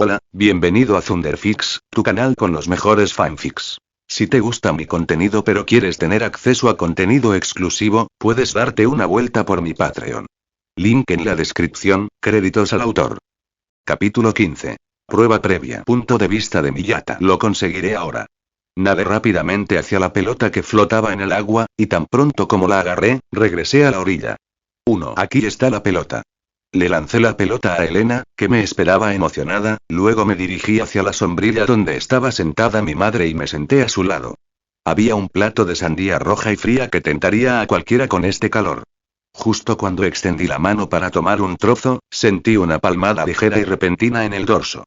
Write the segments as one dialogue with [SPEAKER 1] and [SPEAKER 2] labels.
[SPEAKER 1] Hola, bienvenido a Thunderfix, tu canal con los mejores fanfics. Si te gusta mi contenido pero quieres tener acceso a contenido exclusivo, puedes darte una vuelta por mi Patreon. Link en la descripción, créditos al autor. Capítulo 15. Prueba previa. Punto de vista de Miyata. Lo conseguiré ahora. Nadé rápidamente hacia la pelota que flotaba en el agua, y tan pronto como la agarré, regresé a la orilla. 1. Aquí está la pelota. Le lancé la pelota a Elena, que me esperaba emocionada, luego me dirigí hacia la sombrilla donde estaba sentada mi madre y me senté a su lado. Había un plato de sandía roja y fría que tentaría a cualquiera con este calor. Justo cuando extendí la mano para tomar un trozo, sentí una palmada ligera y repentina en el dorso.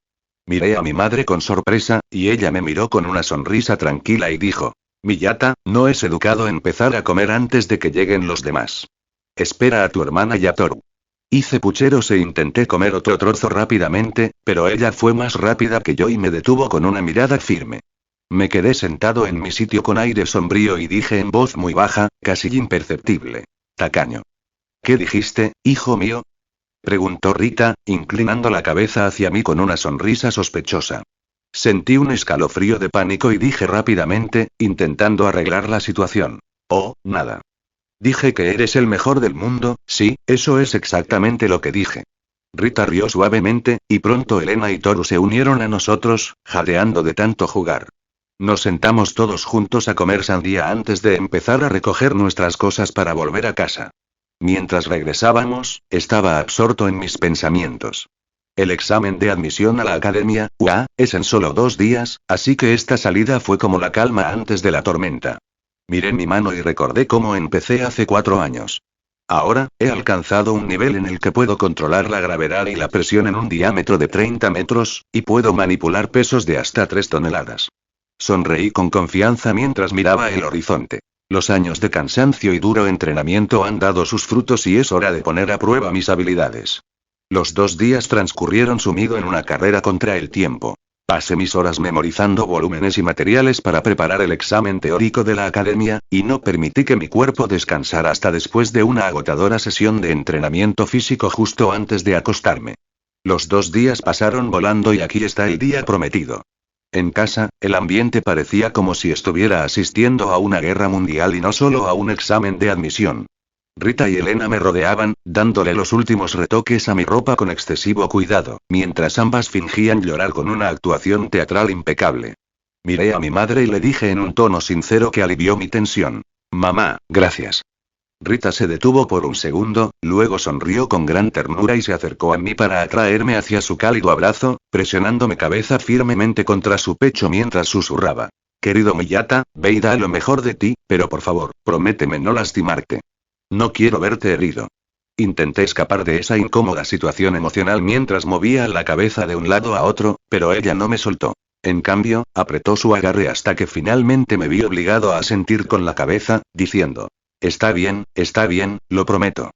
[SPEAKER 1] Miré a mi madre con sorpresa, y ella me miró con una sonrisa tranquila y dijo: Miyata, no es educado empezar a comer antes de que lleguen los demás. Espera a tu hermana y a Toru. Hice pucheros e intenté comer otro trozo rápidamente, pero ella fue más rápida que yo y me detuvo con una mirada firme. Me quedé sentado en mi sitio con aire sombrío y dije en voz muy baja, casi imperceptible: tacaño. ¿Qué dijiste, hijo mío? Preguntó Rita, inclinando la cabeza hacia mí con una sonrisa sospechosa. Sentí un escalofrío de pánico y dije rápidamente, intentando arreglar la situación: oh, nada. Dije que eres el mejor del mundo, sí, eso es exactamente lo que dije. Rita rió suavemente, y pronto Elena y Toru se unieron a nosotros, jadeando de tanto jugar. Nos sentamos todos juntos a comer sandía antes de empezar a recoger nuestras cosas para volver a casa. Mientras regresábamos, estaba absorto en mis pensamientos. El examen de admisión a la academia, es en solo 2 días, así que esta salida fue como la calma antes de la tormenta. Miré mi mano y recordé cómo empecé hace 4 años. Ahora, he alcanzado un nivel en el que puedo controlar la gravedad y la presión en un diámetro de 30 metros, y puedo manipular pesos de hasta 3 toneladas. Sonreí con confianza mientras miraba el horizonte. Los años de cansancio y duro entrenamiento han dado sus frutos y es hora de poner a prueba mis habilidades. Los 2 días transcurrieron sumido en una carrera contra el tiempo. Pasé mis horas memorizando volúmenes y materiales para preparar el examen teórico de la academia, y no permití que mi cuerpo descansara hasta después de una agotadora sesión de entrenamiento físico justo antes de acostarme. Los 2 días pasaron volando y aquí está el día prometido. En casa, el ambiente parecía como si estuviera asistiendo a una guerra mundial y no solo a un examen de admisión. Rita y Elena me rodeaban, dándole los últimos retoques a mi ropa con excesivo cuidado, mientras ambas fingían llorar con una actuación teatral impecable. Miré a mi madre y le dije en un tono sincero que alivió mi tensión: mamá, gracias. Rita se detuvo por un segundo, luego sonrió con gran ternura y se acercó a mí para atraerme hacia su cálido abrazo, presionando mi cabeza firmemente contra su pecho mientras susurraba: querido Miyata, ve y da lo mejor de ti, pero por favor, prométeme no lastimarte. No quiero verte herido. Intenté escapar de esa incómoda situación emocional mientras movía la cabeza de un lado a otro, pero ella no me soltó. En cambio, apretó su agarre hasta que finalmente me vi obligado a asentir con la cabeza, diciendo: está bien, lo prometo.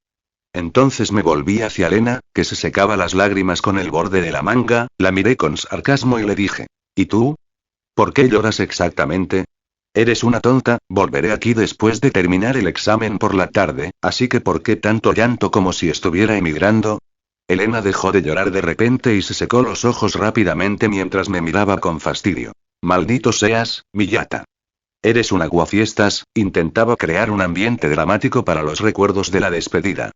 [SPEAKER 1] Entonces me volví hacia Elena, que se secaba las lágrimas con el borde de la manga, la miré con sarcasmo y le dije: ¿y tú? ¿Por qué lloras exactamente? Eres una tonta, volveré aquí después de terminar el examen por la tarde, así que ¿por qué tanto llanto como si estuviera emigrando? Elena dejó de llorar de repente y se secó los ojos rápidamente mientras me miraba con fastidio. Maldito seas, Miyata. Eres un aguafiestas, intentaba crear un ambiente dramático para los recuerdos de la despedida.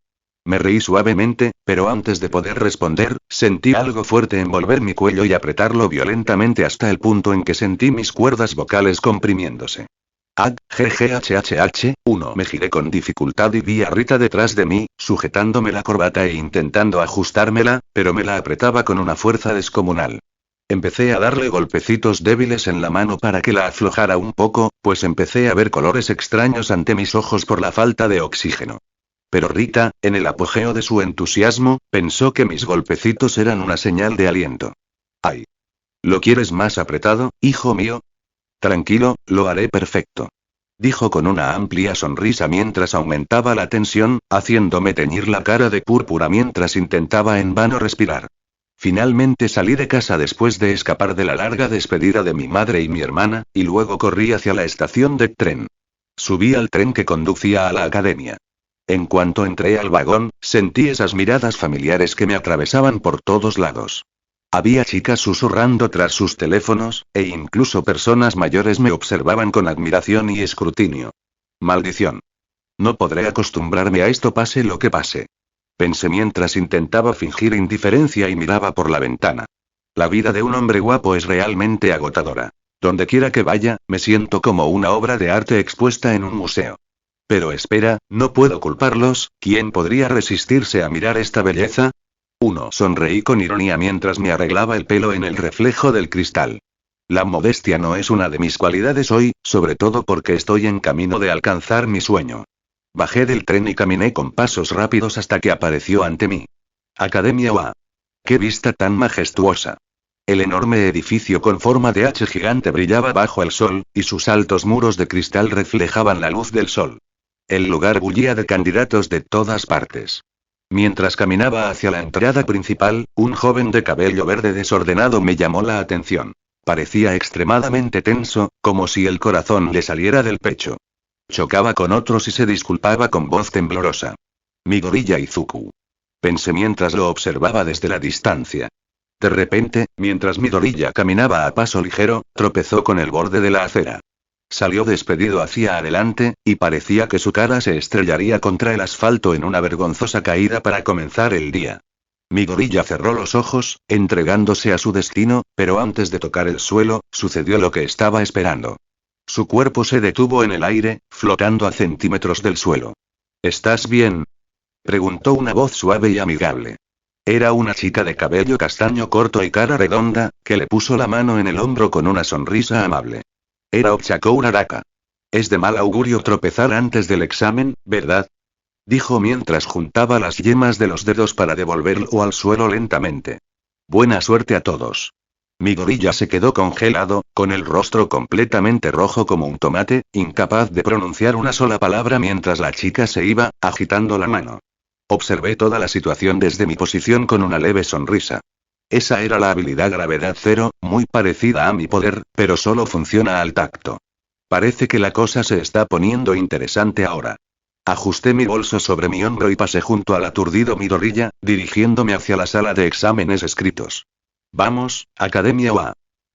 [SPEAKER 1] Me reí suavemente, pero antes de poder responder, sentí algo fuerte envolver mi cuello y apretarlo violentamente hasta el punto en que sentí mis cuerdas vocales comprimiéndose. GGHHH, 1. Me giré con dificultad y vi a Rita detrás de mí, sujetándome la corbata e intentando ajustármela, pero me la apretaba con una fuerza descomunal. Empecé a darle golpecitos débiles en la mano para que la aflojara un poco, pues empecé a ver colores extraños ante mis ojos por la falta de oxígeno. Pero Rita, en el apogeo de su entusiasmo, pensó que mis golpecitos eran una señal de aliento. ¡Ay! ¿Lo quieres más apretado, hijo mío? Tranquilo, lo haré perfecto. Dijo con una amplia sonrisa mientras aumentaba la tensión, haciéndome teñir la cara de púrpura mientras intentaba en vano respirar. Finalmente salí de casa después de escapar de la larga despedida de mi madre y mi hermana, y luego corrí hacia la estación de tren. Subí al tren que conducía a la academia. En cuanto entré al vagón, sentí esas miradas familiares que me atravesaban por todos lados. Había chicas susurrando tras sus teléfonos, e incluso personas mayores me observaban con admiración y escrutinio. Maldición. No podré acostumbrarme a esto pase lo que pase. Pensé mientras intentaba fingir indiferencia y miraba por la ventana. La vida de un hombre guapo es realmente agotadora. Donde quiera que vaya, me siento como una obra de arte expuesta en un museo. Pero espera, no puedo culparlos, ¿quién podría resistirse a mirar esta belleza? 1. Sonreí con ironía mientras me arreglaba el pelo en el reflejo del cristal. La modestia no es una de mis cualidades hoy, sobre todo porque estoy en camino de alcanzar mi sueño. Bajé del tren y caminé con pasos rápidos hasta que apareció ante mí. Academia UA. ¡Qué vista tan majestuosa! El enorme edificio con forma de H gigante brillaba bajo el sol, y sus altos muros de cristal reflejaban la luz del sol. El lugar bullía de candidatos de todas partes. Mientras caminaba hacia la entrada principal, un joven de cabello verde desordenado me llamó la atención. Parecía extremadamente tenso, como si el corazón le saliera del pecho. Chocaba con otros y se disculpaba con voz temblorosa. Midoriya Izuku. Pensé mientras lo observaba desde la distancia. De repente, mientras Midoriya caminaba a paso ligero, tropezó con el borde de la acera. Salió despedido hacia adelante, y parecía que su cara se estrellaría contra el asfalto en una vergonzosa caída para comenzar el día. Midoriya cerró los ojos, entregándose a su destino, pero antes de tocar el suelo, sucedió lo que estaba esperando. Su cuerpo se detuvo en el aire, flotando a centímetros del suelo. ¿Estás bien?, preguntó una voz suave y amigable. Era una chica de cabello castaño corto y cara redonda, que le puso la mano en el hombro con una sonrisa amable. Era Ochako Araka. Es de mal augurio tropezar antes del examen, ¿verdad?, dijo mientras juntaba las yemas de los dedos para devolverlo al suelo lentamente. Buena suerte a todos. Midoriya se quedó congelado, con el rostro completamente rojo como un tomate, incapaz de pronunciar una sola palabra mientras la chica se iba, agitando la mano. Observé toda la situación desde mi posición con una leve sonrisa. Esa era la habilidad gravedad cero, muy parecida a mi poder, pero solo funciona al tacto. Parece que la cosa se está poniendo interesante ahora. Ajusté mi bolso sobre mi hombro y pasé junto al aturdido Midoriya, dirigiéndome hacia la sala de exámenes escritos. Vamos, Academia UA.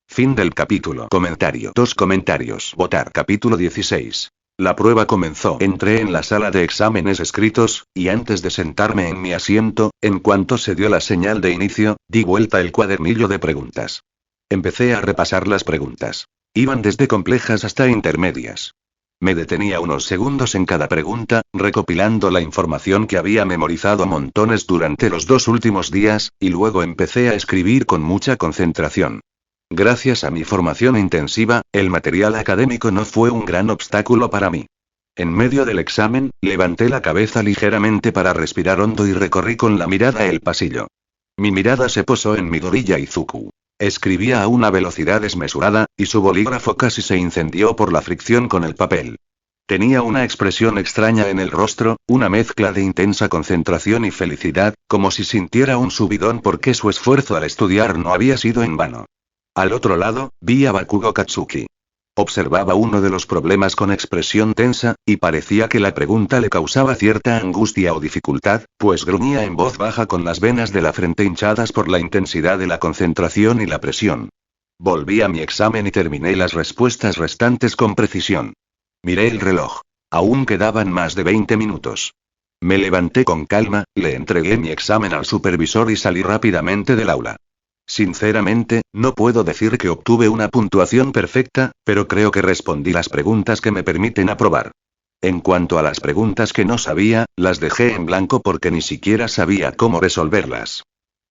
[SPEAKER 1] Fin del capítulo. Comentario. 2 comentarios. Votar. Capítulo 16. La prueba comenzó. Entré en la sala de exámenes escritos, y antes de sentarme en mi asiento, en cuanto se dio la señal de inicio, di vuelta el cuadernillo de preguntas. Empecé a repasar las preguntas. Iban desde complejas hasta intermedias. Me detenía unos segundos en cada pregunta, recopilando la información que había memorizado a montones durante los 2 últimos días, y luego empecé a escribir con mucha concentración. Gracias a mi formación intensiva, el material académico no fue un gran obstáculo para mí. En medio del examen, levanté la cabeza ligeramente para respirar hondo y recorrí con la mirada el pasillo. Mi mirada se posó en Midoriya Izuku. Escribía a una velocidad desmesurada, y su bolígrafo casi se incendió por la fricción con el papel. Tenía una expresión extraña en el rostro, una mezcla de intensa concentración y felicidad, como si sintiera un subidón porque su esfuerzo al estudiar no había sido en vano. Al otro lado, vi a Bakugo Katsuki. Observaba uno de los problemas con expresión tensa, y parecía que la pregunta le causaba cierta angustia o dificultad, pues gruñía en voz baja con las venas de la frente hinchadas por la intensidad de la concentración y la presión. Volví a mi examen y terminé las respuestas restantes con precisión. Miré el reloj. Aún quedaban más de 20 minutos. Me levanté con calma, le entregué mi examen al supervisor y salí rápidamente del aula. Sinceramente, no puedo decir que obtuve una puntuación perfecta, pero creo que respondí las preguntas que me permiten aprobar. En cuanto a las preguntas que no sabía, las dejé en blanco porque ni siquiera sabía cómo resolverlas.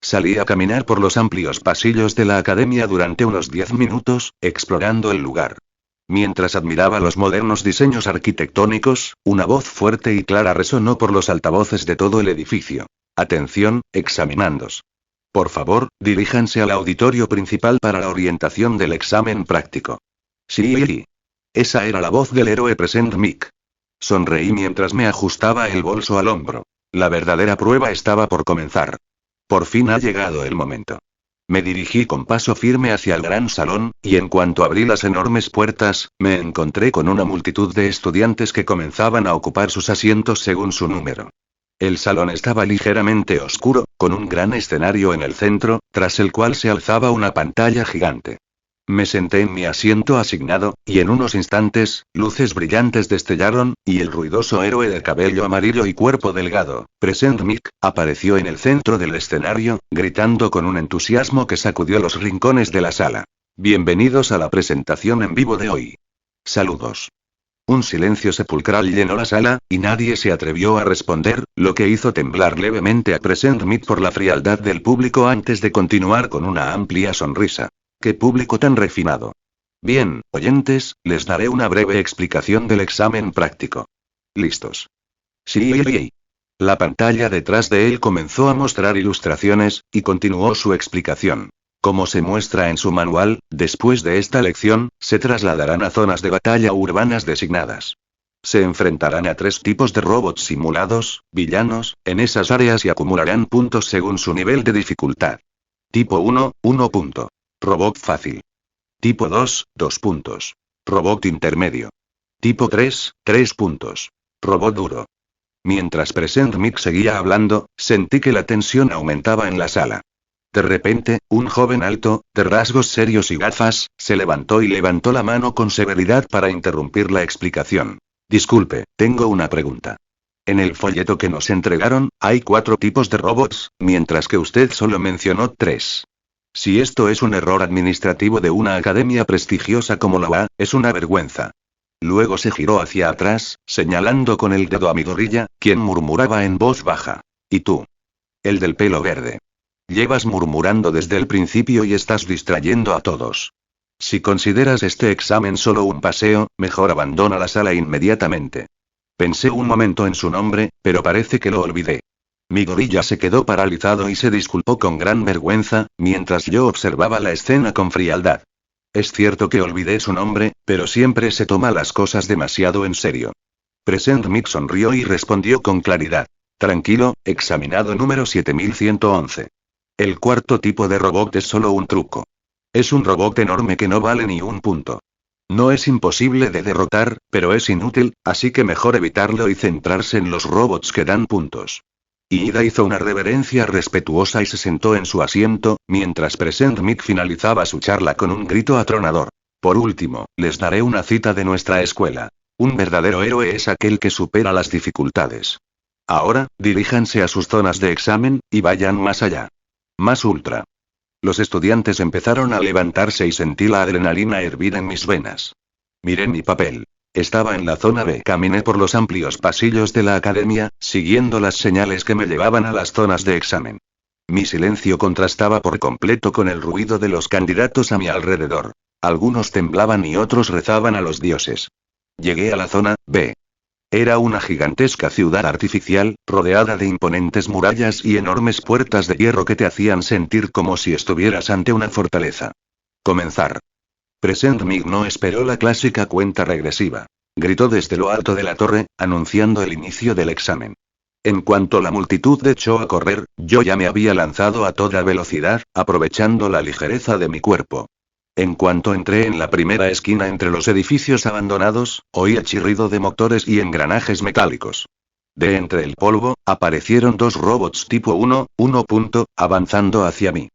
[SPEAKER 1] Salí a caminar por los amplios pasillos de la academia durante unos 10 minutos, explorando el lugar. Mientras admiraba los modernos diseños arquitectónicos, una voz fuerte y clara resonó por los altavoces de todo el edificio. Atención, examinandos. Por favor, diríjanse al auditorio principal para la orientación del examen práctico. Sí. Esa era la voz del héroe Present Mic. Sonreí mientras me ajustaba el bolso al hombro. La verdadera prueba estaba por comenzar. Por fin ha llegado el momento. Me dirigí con paso firme hacia el gran salón, y en cuanto abrí las enormes puertas, me encontré con una multitud de estudiantes que comenzaban a ocupar sus asientos según su número. El salón estaba ligeramente oscuro, con un gran escenario en el centro, tras el cual se alzaba una pantalla gigante. Me senté en mi asiento asignado, y en unos instantes, luces brillantes destellaron, y el ruidoso héroe de cabello amarillo y cuerpo delgado, Present Mic, apareció en el centro del escenario, gritando con un entusiasmo que sacudió los rincones de la sala. Bienvenidos a la presentación en vivo de hoy. Saludos. Un silencio sepulcral llenó la sala, y nadie se atrevió a responder, lo que hizo temblar levemente a Present Mic por la frialdad del público antes de continuar con una amplia sonrisa. ¡Qué público tan refinado! Bien, oyentes, les daré una breve explicación del examen práctico. ¿Listos? Sí. La pantalla detrás de él comenzó a mostrar ilustraciones, y continuó su explicación. Como se muestra en su manual, después de esta lección, se trasladarán a zonas de batalla urbanas designadas. Se enfrentarán a 3 tipos de robots simulados, villanos, en esas áreas y acumularán puntos según su nivel de dificultad. Tipo 1, 1 punto. Robot fácil. Tipo 2, 2 puntos. Robot intermedio. Tipo 3, 3 puntos. Robot duro. Mientras Present Mic seguía hablando, sentí que la tensión aumentaba en la sala. De repente, un joven alto, de rasgos serios y gafas, se levantó y levantó la mano con severidad para interrumpir la explicación. Disculpe, tengo una pregunta. En el folleto que nos entregaron, hay 4 tipos de robots, mientras que usted solo mencionó 3. Si esto es un error administrativo de una academia prestigiosa como la UA, es una vergüenza. Luego se giró hacia atrás, señalando con el dedo a mi gorilla, quien murmuraba en voz baja. ¿Y tú? El del pelo verde. Llevas murmurando desde el principio y estás distrayendo a todos. Si consideras este examen solo un paseo, mejor abandona la sala inmediatamente. Pensé un momento en su nombre, pero parece que lo olvidé. Mi gorilla se quedó paralizado y se disculpó con gran vergüenza, mientras yo observaba la escena con frialdad. Es cierto que olvidé su nombre, pero siempre se toma las cosas demasiado en serio. Present Mic sonrió y respondió con claridad. Tranquilo, examinado número 7111. El 4º tipo de robot es solo un truco. Es un robot enorme que no vale ni un punto. No es imposible de derrotar, pero es inútil, así que mejor evitarlo y centrarse en los robots que dan puntos. Ida hizo una reverencia respetuosa y se sentó en su asiento, mientras Present Mic finalizaba su charla con un grito atronador. Por último, les daré una cita de nuestra escuela. Un verdadero héroe es aquel que supera las dificultades. Ahora, diríjanse a sus zonas de examen, y vayan más allá. Más ultra. Los estudiantes empezaron a levantarse y sentí la adrenalina hervir en mis venas. Miré mi papel. Estaba en la zona B. Caminé por los amplios pasillos de la academia, siguiendo las señales que me llevaban a las zonas de examen. Mi silencio contrastaba por completo con el ruido de los candidatos a mi alrededor. Algunos temblaban y otros rezaban a los dioses. Llegué a la zona B. Era una gigantesca ciudad artificial, rodeada de imponentes murallas y enormes puertas de hierro que te hacían sentir como si estuvieras ante una fortaleza. Comenzar. Present Mic no esperó la clásica cuenta regresiva. Gritó desde lo alto de la torre, anunciando el inicio del examen. En cuanto la multitud echó a correr, yo ya me había lanzado a toda velocidad, aprovechando la ligereza de mi cuerpo. En cuanto entré en la primera esquina entre los edificios abandonados, oí el chirrido de motores y engranajes metálicos. De entre el polvo, aparecieron 2 robots tipo 1, 1 punto, avanzando hacia mí.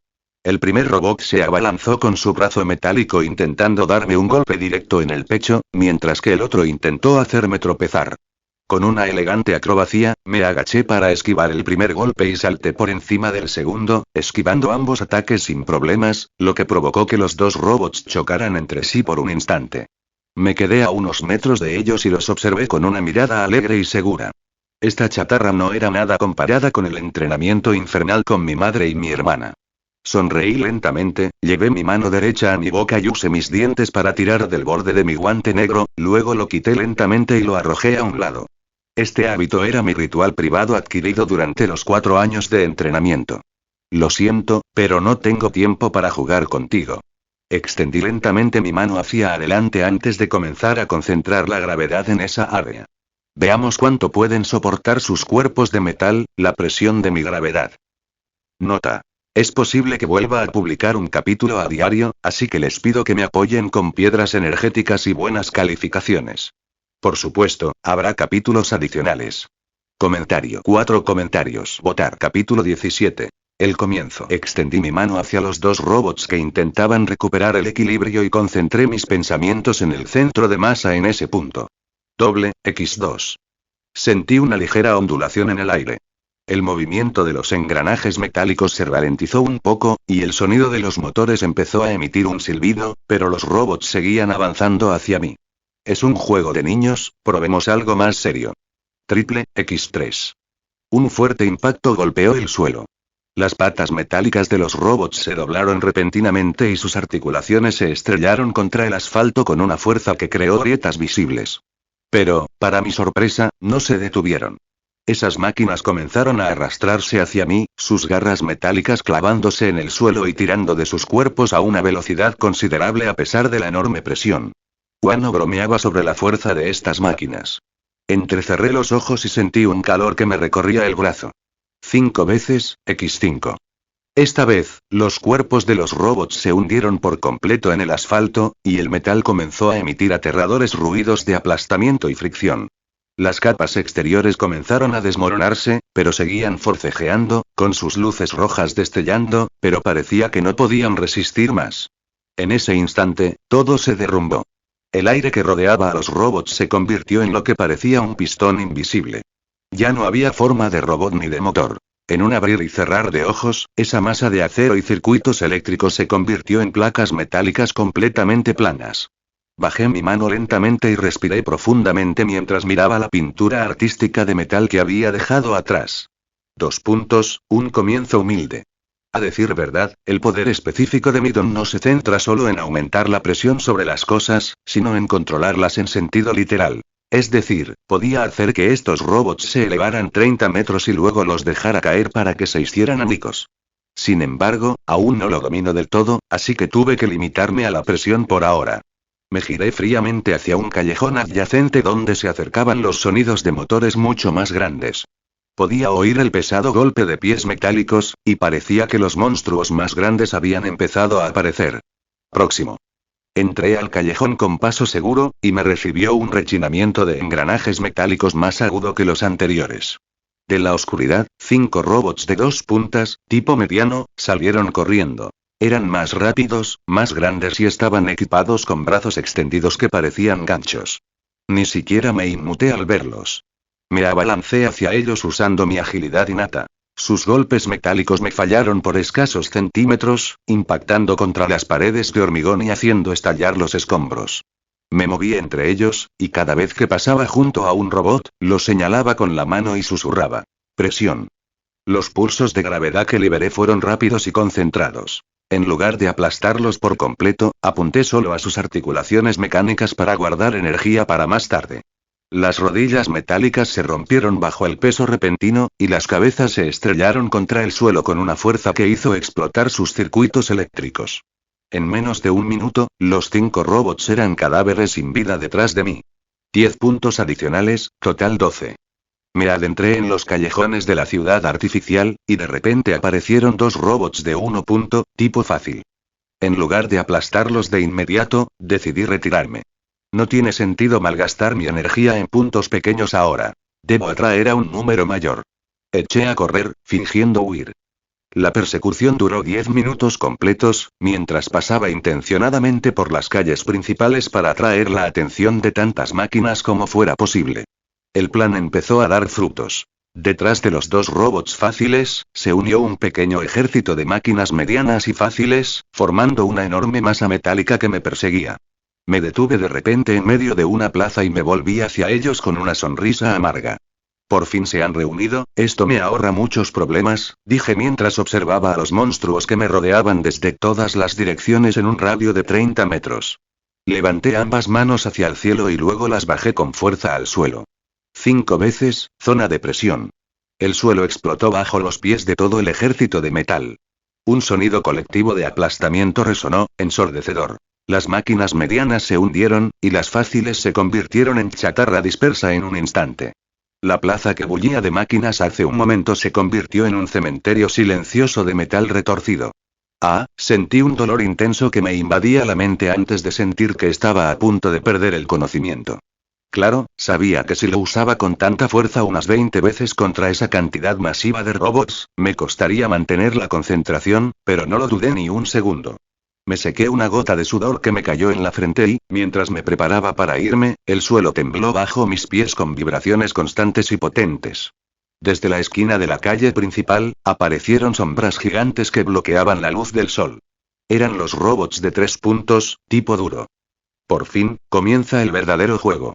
[SPEAKER 1] El primer robot se abalanzó con su brazo metálico intentando darme un golpe directo en el pecho, mientras que el otro intentó hacerme tropezar. Con una elegante acrobacia, me agaché para esquivar el primer golpe y salté por encima del segundo, esquivando ambos ataques sin problemas, lo que provocó que los 2 robots chocaran entre sí por un instante. Me quedé a unos metros de ellos y los observé con una mirada alegre y segura. Esta chatarra no era nada comparada con el entrenamiento infernal con mi madre y mi hermana. Sonreí lentamente, llevé mi mano derecha a mi boca y usé mis dientes para tirar del borde de mi guante negro, luego lo quité lentamente y lo arrojé a un lado. Este hábito era mi ritual privado adquirido durante los 4 años de entrenamiento. Lo siento, pero no tengo tiempo para jugar contigo. Extendí lentamente mi mano hacia adelante antes de comenzar a concentrar la gravedad en esa área. Veamos cuánto pueden soportar sus cuerpos de metal, la presión de mi gravedad. Nota. Es posible que vuelva a publicar un capítulo a diario, así que les pido que me apoyen con piedras energéticas y buenas calificaciones. Por supuesto, habrá capítulos adicionales. Comentario. 4 comentarios. Votar. Capítulo 17. El comienzo. Extendí mi mano hacia los dos robots que intentaban recuperar el equilibrio y concentré mis pensamientos en el centro de masa en ese punto. X2. Sentí una ligera ondulación en el aire. El movimiento de los engranajes metálicos se ralentizó un poco, y el sonido de los motores empezó a emitir un silbido, pero los robots seguían avanzando hacia mí. Es un juego de niños, probemos algo más serio. X3. Un fuerte impacto golpeó el suelo. Las patas metálicas de los robots se doblaron repentinamente y sus articulaciones se estrellaron contra el asfalto con una fuerza que creó grietas visibles. Pero, para mi sorpresa, no se detuvieron. Esas máquinas comenzaron a arrastrarse hacia mí, sus garras metálicas clavándose en el suelo y tirando de sus cuerpos a una velocidad considerable a pesar de la enorme presión. Wano bromeaba sobre la fuerza de estas máquinas. Entrecerré los ojos y sentí un calor que me recorría el brazo. 5 veces, X5. Esta vez, los cuerpos de los robots se hundieron por completo en el asfalto, y el metal comenzó a emitir aterradores ruidos de aplastamiento y fricción. Las capas exteriores comenzaron a desmoronarse, pero seguían forcejeando, con sus luces rojas destellando, pero parecía que no podían resistir más. En ese instante, todo se derrumbó. El aire que rodeaba a los robots se convirtió en lo que parecía un pistón invisible. Ya no había forma de robot ni de motor. En un abrir y cerrar de ojos, esa masa de acero y circuitos eléctricos se convirtió en placas metálicas completamente planas. Bajé mi mano lentamente y respiré profundamente mientras miraba la pintura artística de metal que había dejado atrás. Un comienzo humilde. A decir verdad, el poder específico de mi don no se centra solo en aumentar la presión sobre las cosas, sino en controlarlas en sentido literal. Es decir, podía hacer que estos robots se elevaran 30 metros y luego los dejara caer para que se hicieran anicos. Sin embargo, aún no lo domino del todo, así que tuve que limitarme a la presión por ahora. Me giré fríamente hacia un callejón adyacente donde se acercaban los sonidos de motores mucho más grandes. Podía oír el pesado golpe de pies metálicos, y parecía que los monstruos más grandes habían empezado a aparecer. Próximo. Entré al callejón con paso seguro, y me recibió un rechinamiento de engranajes metálicos más agudo que los anteriores. De la oscuridad, 5 robots de 2 puntas, tipo mediano, salieron corriendo. Eran más rápidos, más grandes y estaban equipados con brazos extendidos que parecían ganchos. Ni siquiera me inmuté al verlos. Me abalancé hacia ellos usando mi agilidad innata. Sus golpes metálicos me fallaron por escasos centímetros, impactando contra las paredes de hormigón y haciendo estallar los escombros. Me moví entre ellos, y cada vez que pasaba junto a un robot, lo señalaba con la mano y susurraba. Presión. Los pulsos de gravedad que liberé fueron rápidos y concentrados. En lugar de aplastarlos por completo, apunté solo a sus articulaciones mecánicas para guardar energía para más tarde. Las rodillas metálicas se rompieron bajo el peso repentino, y las cabezas se estrellaron contra el suelo con una fuerza que hizo explotar sus circuitos eléctricos. En menos de un minuto, los 5 robots eran cadáveres sin vida detrás de mí. 10 puntos adicionales, total 12. Me adentré en los callejones de la ciudad artificial, y de repente aparecieron 2 robots de 1 punto, tipo fácil. En lugar de aplastarlos de inmediato, decidí retirarme. No tiene sentido malgastar mi energía en puntos pequeños ahora. Debo atraer a un número mayor. Eché a correr, fingiendo huir. La persecución duró 10 minutos completos, mientras pasaba intencionadamente por las calles principales para atraer la atención de tantas máquinas como fuera posible. El plan empezó a dar frutos. Detrás de los 2 robots fáciles, se unió un pequeño ejército de máquinas medianas y fáciles, formando una enorme masa metálica que me perseguía. Me detuve de repente en medio de una plaza y me volví hacia ellos con una sonrisa amarga. Por fin se han reunido, esto me ahorra muchos problemas, dije mientras observaba a los monstruos que me rodeaban desde todas las direcciones en un radio de 30 metros. Levanté ambas manos hacia el cielo y luego las bajé con fuerza al suelo. 5 veces, zona de presión. El suelo explotó bajo los pies de todo el ejército de metal. Un sonido colectivo de aplastamiento resonó, ensordecedor. Las máquinas medianas se hundieron, y las fáciles se convirtieron en chatarra dispersa en un instante. La plaza que bullía de máquinas hace un momento se convirtió en un cementerio silencioso de metal retorcido. Sentí un dolor intenso que me invadía la mente antes de sentir que estaba a punto de perder el conocimiento. Claro, sabía que si lo usaba con tanta fuerza unas 20 veces contra esa cantidad masiva de robots, me costaría mantener la concentración, pero no lo dudé ni un segundo. Me sequé una gota de sudor que me cayó en la frente y, mientras me preparaba para irme, el suelo tembló bajo mis pies con vibraciones constantes y potentes. Desde la esquina de la calle principal, aparecieron sombras gigantes que bloqueaban la luz del sol. Eran los robots de 3 puntos, tipo duro. Por fin, comienza el verdadero juego.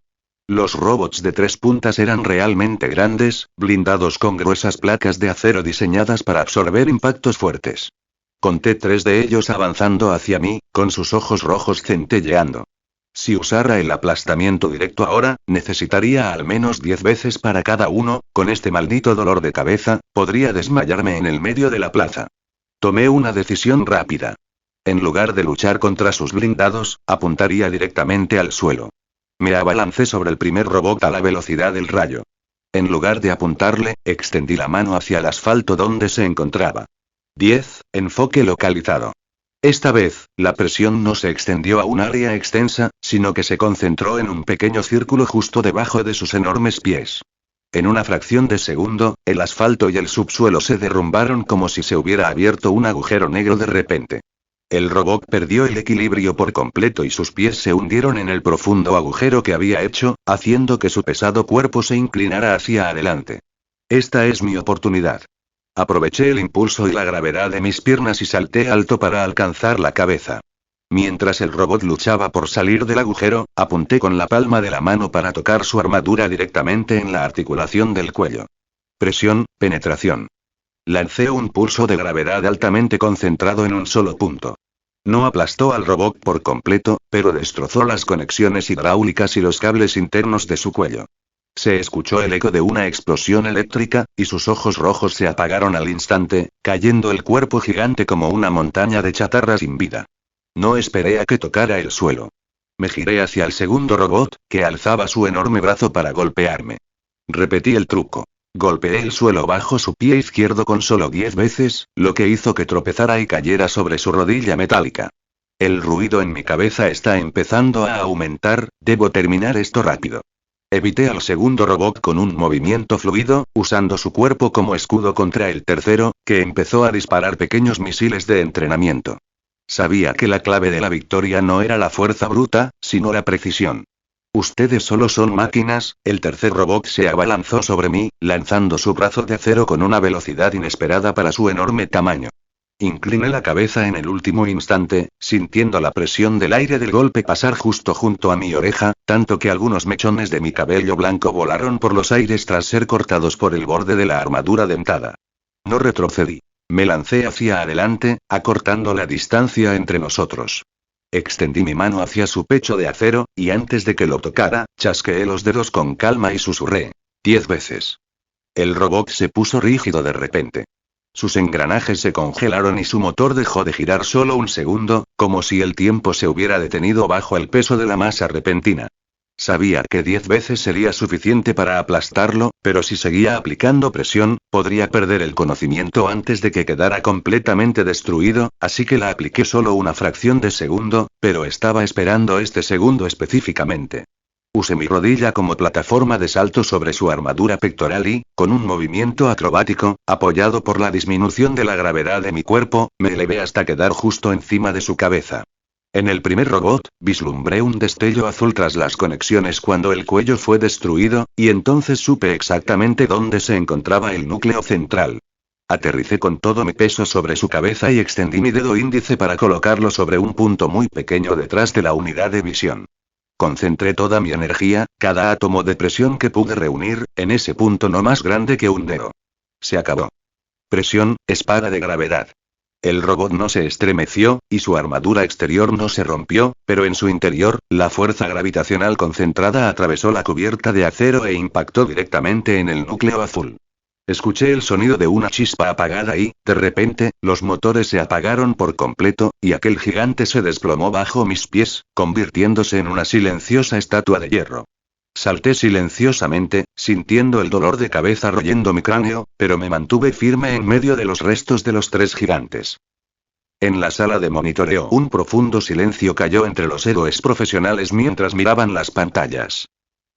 [SPEAKER 1] Los robots de 3 puntas eran realmente grandes, blindados con gruesas placas de acero diseñadas para absorber impactos fuertes. Conté 3 de ellos avanzando hacia mí, con sus ojos rojos centelleando. Si usara el aplastamiento directo ahora, necesitaría al menos 10 veces para cada uno. Con este maldito dolor de cabeza, podría desmayarme en el medio de la plaza. Tomé una decisión rápida. En lugar de luchar contra sus blindados, apuntaría directamente al suelo. Me abalancé sobre el primer robot a la velocidad del rayo. En lugar de apuntarle, extendí la mano hacia el asfalto donde se encontraba. 10, enfoque localizado. Esta vez, la presión no se extendió a un área extensa, sino que se concentró en un pequeño círculo justo debajo de sus enormes pies. En una fracción de segundo, el asfalto y el subsuelo se derrumbaron como si se hubiera abierto un agujero negro de repente. El robot perdió el equilibrio por completo y sus pies se hundieron en el profundo agujero que había hecho, haciendo que su pesado cuerpo se inclinara hacia adelante. Esta es mi oportunidad. Aproveché el impulso y la gravedad de mis piernas y salté alto para alcanzar la cabeza. Mientras el robot luchaba por salir del agujero, apunté con la palma de la mano para tocar su armadura directamente en la articulación del cuello. Presión, penetración. Lancé un pulso de gravedad altamente concentrado en un solo punto. No aplastó al robot por completo, pero destrozó las conexiones hidráulicas y los cables internos de su cuello. Se escuchó el eco de una explosión eléctrica, y sus ojos rojos se apagaron al instante, cayendo el cuerpo gigante como una montaña de chatarra sin vida. No esperé a que tocara el suelo. Me giré hacia el segundo robot, que alzaba su enorme brazo para golpearme. Repetí el truco. Golpeé el suelo bajo su pie izquierdo con solo 10 veces, lo que hizo que tropezara y cayera sobre su rodilla metálica. El ruido en mi cabeza está empezando a aumentar, debo terminar esto rápido. Evité al segundo robot con un movimiento fluido, usando su cuerpo como escudo contra el tercero, que empezó a disparar pequeños misiles de entrenamiento. Sabía que la clave de la victoria no era la fuerza bruta, sino la precisión. Ustedes solo son máquinas. El tercer robot se abalanzó sobre mí, lanzando su brazo de acero con una velocidad inesperada para su enorme tamaño. Incliné la cabeza en el último instante, sintiendo la presión del aire del golpe pasar justo junto a mi oreja, tanto que algunos mechones de mi cabello blanco volaron por los aires tras ser cortados por el borde de la armadura dentada. No retrocedí. Me lancé hacia adelante, acortando la distancia entre nosotros. Extendí mi mano hacia su pecho de acero, y antes de que lo tocara, chasqueé los dedos con calma y susurré. 10 veces. El robot se puso rígido de repente. Sus engranajes se congelaron y su motor dejó de girar solo un segundo, como si el tiempo se hubiera detenido bajo el peso de la masa repentina. Sabía que 10 veces sería suficiente para aplastarlo, pero si seguía aplicando presión, podría perder el conocimiento antes de que quedara completamente destruido, así que la apliqué solo una fracción de segundo, pero estaba esperando este segundo específicamente. Usé mi rodilla como plataforma de salto sobre su armadura pectoral y, con un movimiento acrobático, apoyado por la disminución de la gravedad de mi cuerpo, me elevé hasta quedar justo encima de su cabeza. En el primer robot, vislumbré un destello azul tras las conexiones cuando el cuello fue destruido, y entonces supe exactamente dónde se encontraba el núcleo central. Aterricé con todo mi peso sobre su cabeza y extendí mi dedo índice para colocarlo sobre un punto muy pequeño detrás de la unidad de visión. Concentré toda mi energía, cada átomo de presión que pude reunir, en ese punto no más grande que un dedo. Se acabó. Presión, espada de gravedad. El robot no se estremeció, y su armadura exterior no se rompió, pero en su interior, la fuerza gravitacional concentrada atravesó la cubierta de acero e impactó directamente en el núcleo azul. Escuché el sonido de una chispa apagada y, de repente, los motores se apagaron por completo, y aquel gigante se desplomó bajo mis pies, convirtiéndose en una silenciosa estatua de hierro. Salté silenciosamente, sintiendo el dolor de cabeza royendo mi cráneo, pero me mantuve firme en medio de los restos de los 3 gigantes. En la sala de monitoreo un profundo silencio cayó entre los héroes profesionales mientras miraban las pantallas.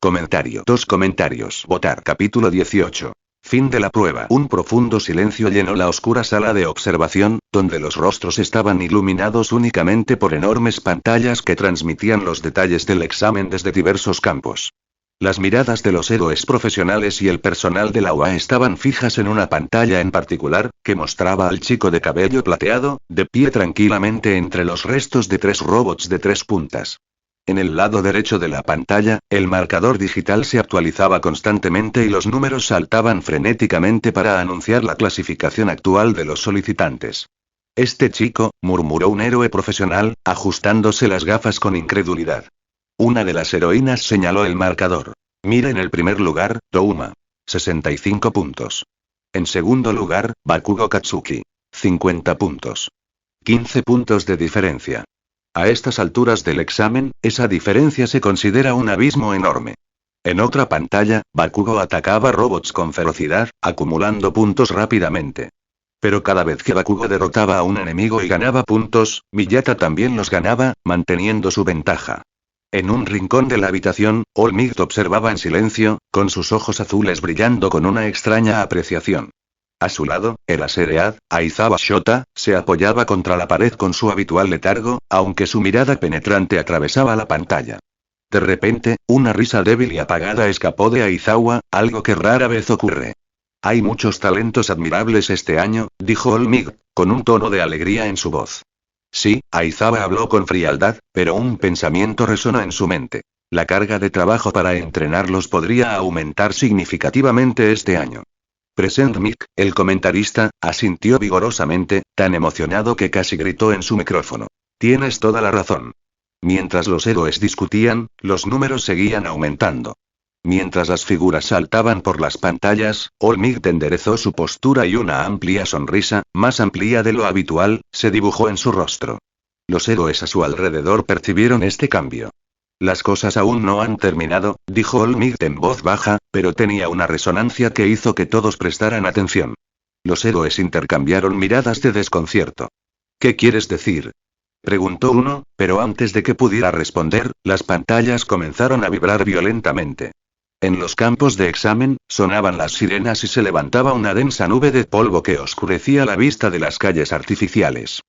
[SPEAKER 1] Comentario. 2 comentarios. Votar. Capítulo 18. Fin de la prueba. Un profundo silencio llenó la oscura sala de observación, donde los rostros estaban iluminados únicamente por enormes pantallas que transmitían los detalles del examen desde diversos campos. Las miradas de los héroes profesionales y el personal de la UA estaban fijas en una pantalla en particular, que mostraba al chico de cabello plateado, de pie tranquilamente entre los restos de 3 robots de 3 puntas. En el lado derecho de la pantalla, el marcador digital se actualizaba constantemente y los números saltaban frenéticamente para anunciar la clasificación actual de los solicitantes. Este chico, murmuró un héroe profesional, ajustándose las gafas con incredulidad. Una de las heroínas señaló el marcador. Mira en el primer lugar, Touma. 65 puntos. En segundo lugar, Bakugo Katsuki. 50 puntos. 15 puntos de diferencia. A estas alturas del examen, esa diferencia se considera un abismo enorme. En otra pantalla, Bakugo atacaba robots con ferocidad, acumulando puntos rápidamente. Pero cada vez que Bakugo derrotaba a un enemigo y ganaba puntos, Miyata también los ganaba, manteniendo su ventaja. En un rincón de la habitación, All Might observaba en silencio, con sus ojos azules brillando con una extraña apreciación. A su lado, el Aseread, Aizawa Shota, se apoyaba contra la pared con su habitual letargo, aunque su mirada penetrante atravesaba la pantalla. De repente, una risa débil y apagada escapó de Aizawa, algo que rara vez ocurre. Hay muchos talentos admirables este año, dijo All Might, con un tono de alegría en su voz. Sí, Aizawa habló con frialdad, pero un pensamiento resonó en su mente. La carga de trabajo para entrenarlos podría aumentar significativamente este año. Present Mick, el comentarista, asintió vigorosamente, tan emocionado que casi gritó en su micrófono. Tienes toda la razón. Mientras los héroes discutían, los números seguían aumentando. Mientras las figuras saltaban por las pantallas, All Might enderezó su postura y una amplia sonrisa, más amplia de lo habitual, se dibujó en su rostro. Los héroes a su alrededor percibieron este cambio. Las cosas aún no han terminado, dijo All Might en voz baja, pero tenía una resonancia que hizo que todos prestaran atención. Los héroes intercambiaron miradas de desconcierto. ¿Qué quieres decir?, preguntó uno, pero antes de que pudiera responder, las pantallas comenzaron a vibrar violentamente. En los campos de examen, sonaban las sirenas y se levantaba una densa nube de polvo que oscurecía la vista de las calles artificiales.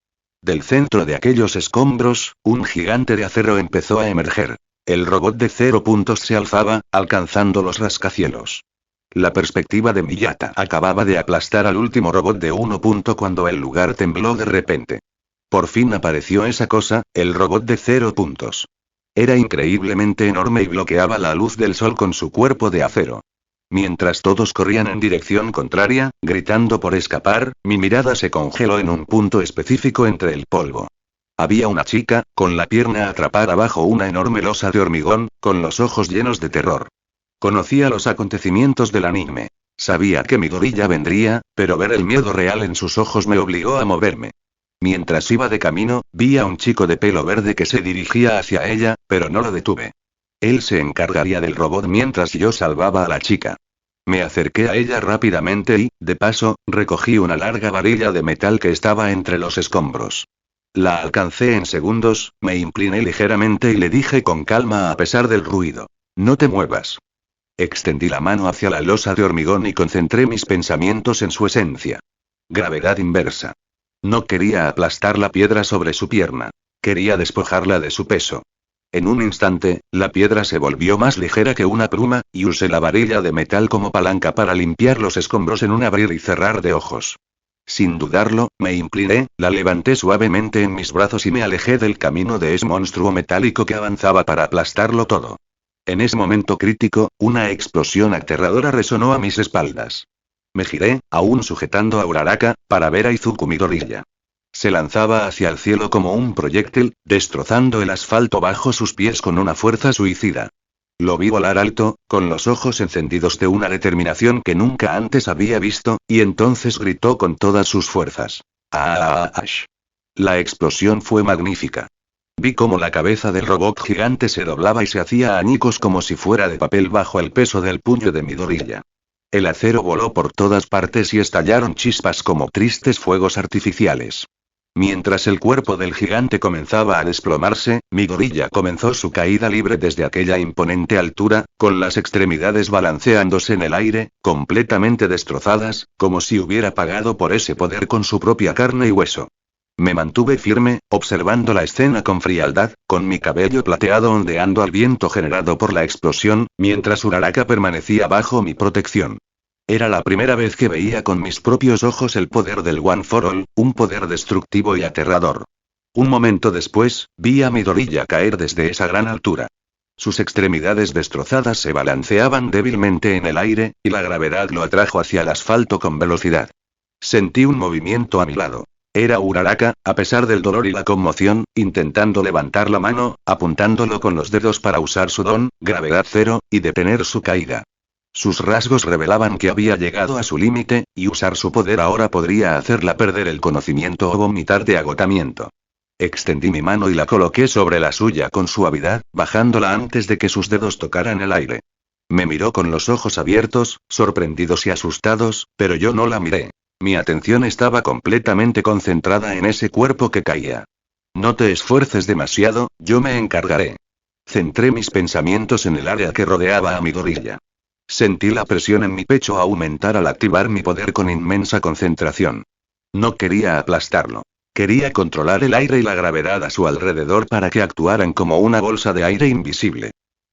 [SPEAKER 1] Del centro de aquellos escombros, un gigante de acero empezó a emerger. El robot de 0 puntos se alzaba, alcanzando los rascacielos. La perspectiva de Miyata acababa de aplastar al último robot de 1 punto cuando el lugar tembló de repente. Por fin apareció esa cosa, el robot de 0 puntos. Era increíblemente enorme y bloqueaba la luz del sol con su cuerpo de acero. Mientras todos corrían en dirección contraria, gritando por escapar, mi mirada se congeló en un punto específico entre el polvo. Había una chica, con la pierna atrapada bajo una enorme losa de hormigón, con los ojos llenos de terror. Conocía los acontecimientos del anime. Sabía que Midoriya vendría, pero ver el miedo real en sus ojos me obligó a moverme. Mientras iba de camino, vi a un chico de pelo verde que se dirigía hacia ella, pero no lo detuve. Él se encargaría del robot mientras yo salvaba a la chica. Me acerqué a ella rápidamente y, de paso, recogí una larga varilla de metal que estaba entre los escombros. La alcancé en segundos, me incliné ligeramente y le dije con calma a pesar del ruido. No te muevas. Extendí la mano hacia la losa de hormigón y concentré mis pensamientos en su esencia. Gravedad inversa. No quería aplastar la piedra sobre su pierna. Quería despojarla de su peso. En un instante, la piedra se volvió más ligera que una pluma, y usé la varilla de metal como palanca para limpiar los escombros en un abrir y cerrar de ojos. Sin dudarlo, me incliné, la levanté suavemente en mis brazos y me alejé del camino de ese monstruo metálico que avanzaba para aplastarlo todo. En ese momento crítico, una explosión aterradora resonó a mis espaldas. Me giré, aún sujetando a Uraraka, para ver a Izuku Midoriya. Se lanzaba hacia el cielo como un proyectil, destrozando el asfalto bajo sus pies con una fuerza suicida. Lo vi volar alto, con los ojos encendidos de una determinación que nunca antes había visto, y entonces gritó con todas sus fuerzas. ¡Ah! La explosión fue magnífica. Vi cómo la cabeza del robot gigante se doblaba y se hacía añicos como si fuera de papel bajo el peso del puño de Midoriya. El acero voló por todas partes y estallaron chispas como tristes fuegos artificiales. Mientras el cuerpo del gigante comenzaba a desplomarse, mi gorilla comenzó su caída libre desde aquella imponente altura, con las extremidades balanceándose en el aire, completamente destrozadas, como si hubiera pagado por ese poder con su propia carne y hueso. Me mantuve firme, observando la escena con frialdad, con mi cabello plateado ondeando al viento generado por la explosión, mientras Uraraka permanecía bajo mi protección. Era la primera vez que veía con mis propios ojos el poder del One for All, un poder destructivo y aterrador. Un momento después, vi a mi gorilla caer desde esa gran altura. Sus extremidades destrozadas se balanceaban débilmente en el aire, y la gravedad lo atrajo hacia el asfalto con velocidad. Sentí un movimiento a mi lado. Era Uraraka, a pesar del dolor y la conmoción, intentando levantar la mano, apuntándolo con los dedos para usar su don, gravedad cero, y detener su caída. Sus rasgos revelaban que había llegado a su límite, y usar su poder ahora podría hacerla perder el conocimiento o vomitar de agotamiento. Extendí mi mano y la coloqué sobre la suya con suavidad, bajándola antes de que sus dedos tocaran el aire. Me miró con los ojos abiertos, sorprendidos y asustados, pero yo no la miré. Mi atención estaba completamente concentrada en ese cuerpo que caía. No te esfuerces demasiado, yo me encargaré. Centré mis pensamientos en el área que rodeaba a mi gorilla. Sentí la presión en mi pecho aumentar al activar mi poder con inmensa concentración. No quería aplastarlo. Quería controlar el aire y la gravedad a su alrededor para que actuaran como una bolsa de aire invisible.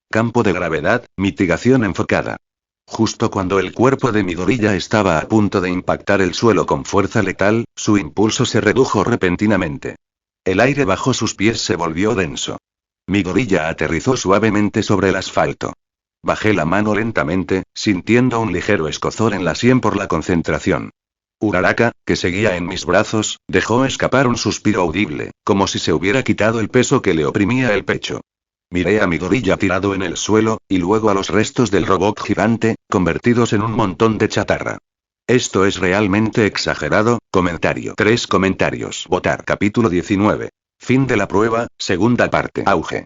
[SPEAKER 1] Campo de gravedad, mitigación enfocada. Justo cuando el cuerpo de mi gorilla estaba a punto de impactar el suelo con fuerza letal, su impulso se redujo repentinamente. El aire bajo sus pies se volvió denso. Mi gorilla aterrizó suavemente sobre el asfalto. Bajé la mano lentamente, sintiendo un ligero escozor en la sien por la concentración. Uraraka, que seguía en mis brazos, dejó escapar un suspiro audible, como si se hubiera quitado el peso que le oprimía el pecho. Miré a mi gorilla tirado en el suelo, y luego a los restos del robot gigante, convertidos en un montón de chatarra. Esto es realmente exagerado. Comentario. 3 comentarios. Votar. Capítulo 19. Fin de la prueba, segunda parte. Auge.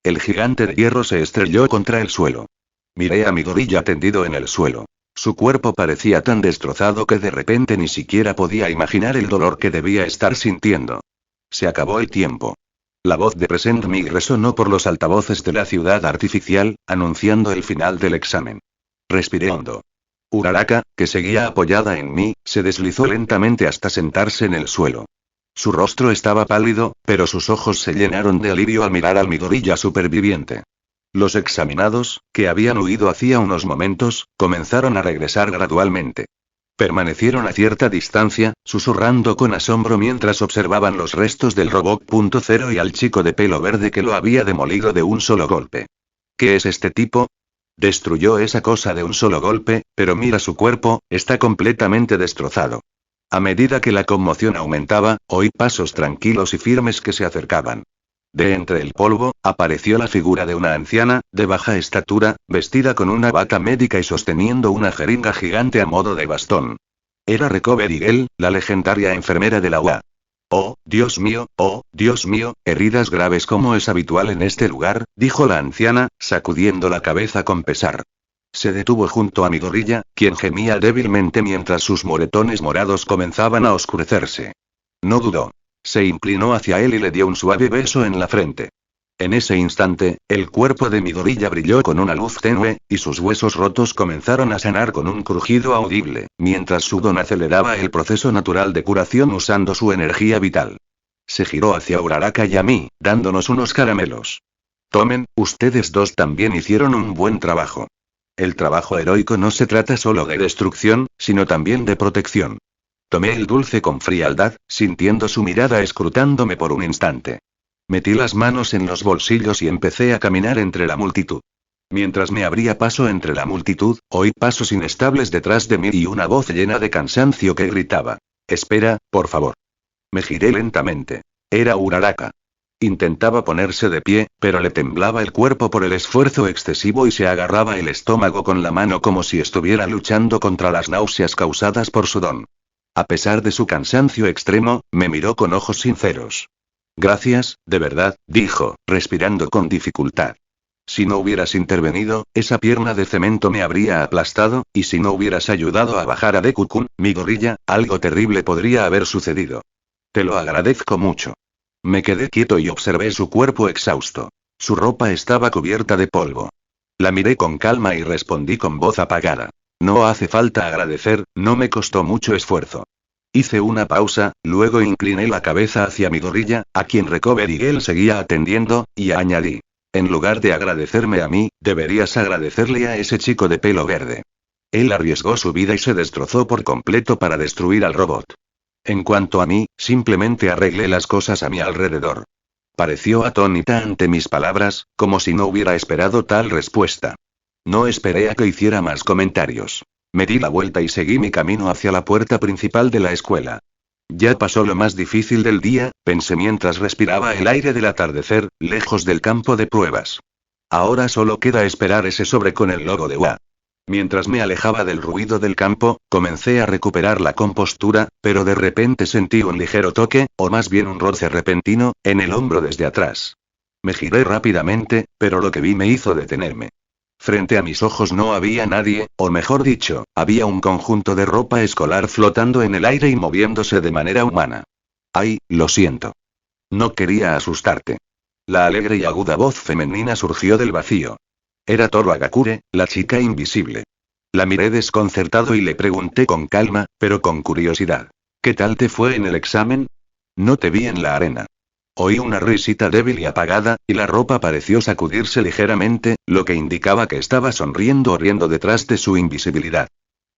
[SPEAKER 1] El gigante de hierro se estrelló contra el suelo. Miré a mi gorilla tendido en el suelo. Su cuerpo parecía tan destrozado que de repente ni siquiera podía imaginar el dolor que debía estar sintiendo. Se acabó el tiempo. La voz de Present Me resonó por los altavoces de la ciudad artificial, anunciando el final del examen. Respiré hondo. Uraraka, que seguía apoyada en mí, se deslizó lentamente hasta sentarse en el suelo. Su rostro estaba pálido, pero sus ojos se llenaron de alivio al mirar al mi gorilla superviviente. Los examinados, que habían huido hacía unos momentos, comenzaron a regresar gradualmente. Permanecieron a cierta distancia, susurrando con asombro mientras observaban los restos del robot .0 y al chico de pelo verde que lo había demolido de un solo golpe. ¿Qué es este tipo? Destruyó esa cosa de un solo golpe, pero mira su cuerpo, está completamente destrozado. A medida que la conmoción aumentaba, oí pasos tranquilos y firmes que se acercaban. De entre el polvo, apareció la figura de una anciana, de baja estatura, vestida con una bata médica y sosteniendo una jeringa gigante a modo de bastón. Era Recovery Girl, la legendaria enfermera de la UA. Oh, Dios mío, heridas graves como es habitual en este lugar, dijo la anciana, sacudiendo la cabeza con pesar. Se detuvo junto a mi gorilla, quien gemía débilmente mientras sus moretones morados comenzaban a oscurecerse. No dudó. Se inclinó hacia él y le dio un suave beso en la frente. En ese instante, el cuerpo de mi gorilla brilló con una luz tenue, y sus huesos rotos comenzaron a sanar con un crujido audible, mientras su don aceleraba el proceso natural de curación usando su energía vital. Se giró hacia Uraraka y a mí, dándonos unos caramelos. Tomen, ustedes dos también hicieron un buen trabajo. El trabajo heroico no se trata solo de destrucción, sino también de protección. Tomé el dulce con frialdad, sintiendo su mirada escrutándome por un instante. Metí las manos en los bolsillos y empecé a caminar entre la multitud. Mientras me abría paso entre la multitud, oí pasos inestables detrás de mí y una voz llena de cansancio que gritaba: «Espera, por favor». Me giré lentamente. Era Uraraka. Intentaba ponerse de pie, pero le temblaba el cuerpo por el esfuerzo excesivo y se agarraba el estómago con la mano como si estuviera luchando contra las náuseas causadas por su don. A pesar de su cansancio extremo, me miró con ojos sinceros. «Gracias, de verdad», dijo, respirando con dificultad. «Si no hubieras intervenido, esa pierna de cemento me habría aplastado, y si no hubieras ayudado a bajar a Deku-kun, mi gorilla, algo terrible podría haber sucedido». Te lo agradezco mucho. Me quedé quieto y observé su cuerpo exhausto. Su ropa estaba cubierta de polvo. La miré con calma y respondí con voz apagada. No hace falta agradecer, no me costó mucho esfuerzo. Hice una pausa, luego incliné la cabeza hacia mi gorrilla, a quien Recoverigel seguía atendiendo, y añadí. En lugar de agradecerme a mí, deberías agradecerle a ese chico de pelo verde. Él arriesgó su vida y se destrozó por completo para destruir al robot. En cuanto a mí, simplemente arreglé las cosas a mi alrededor. Pareció atónita ante mis palabras, como si no hubiera esperado tal respuesta. No esperé a que hiciera más comentarios. Me di la vuelta y seguí mi camino hacia la puerta principal de la escuela. Ya pasó lo más difícil del día, pensé mientras respiraba el aire del atardecer, lejos del campo de pruebas. Ahora solo queda esperar ese sobre con el logo de UA. Mientras me alejaba del ruido del campo, comencé a recuperar la compostura, pero de repente sentí un ligero toque, o más bien un roce repentino, en el hombro desde atrás. Me giré rápidamente, pero lo que vi me hizo detenerme. Frente a mis ojos no había nadie, o mejor dicho, había un conjunto de ropa escolar flotando en el aire y moviéndose de manera humana. Ay, lo siento. No quería asustarte. La alegre y aguda voz femenina surgió del vacío. Era Toru Agakure, la chica invisible. La miré desconcertado y le pregunté con calma, pero con curiosidad. ¿Qué tal te fue en el examen? No te vi en la arena. Oí una risita débil y apagada, y la ropa pareció sacudirse ligeramente, lo que indicaba que estaba sonriendo o riendo detrás de su invisibilidad.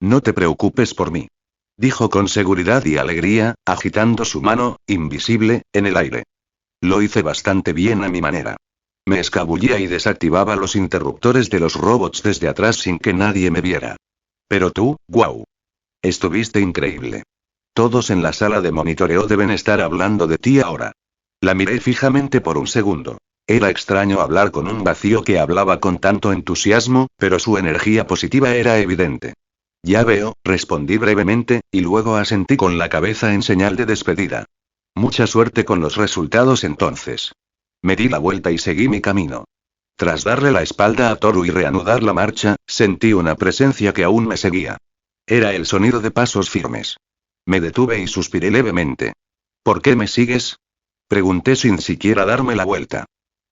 [SPEAKER 1] No te preocupes por mí. Dijo con seguridad y alegría, agitando su mano, invisible, en el aire. Lo hice bastante bien a mi manera. Me escabullía y desactivaba los interruptores de los robots desde atrás sin que nadie me viera. Pero tú, guau. Estuviste increíble. Todos en la sala de monitoreo deben estar hablando de ti ahora. La miré fijamente por un segundo. Era extraño hablar con un vacío que hablaba con tanto entusiasmo, pero su energía positiva era evidente. Ya veo, respondí brevemente, y luego asentí con la cabeza en señal de despedida. Mucha suerte con los resultados entonces. Me di la vuelta y seguí mi camino. Tras darle la espalda a Toru y reanudar la marcha, sentí una presencia que aún me seguía. Era el sonido de pasos firmes. Me detuve y suspiré levemente. ¿Por qué me sigues? Pregunté sin siquiera darme la vuelta.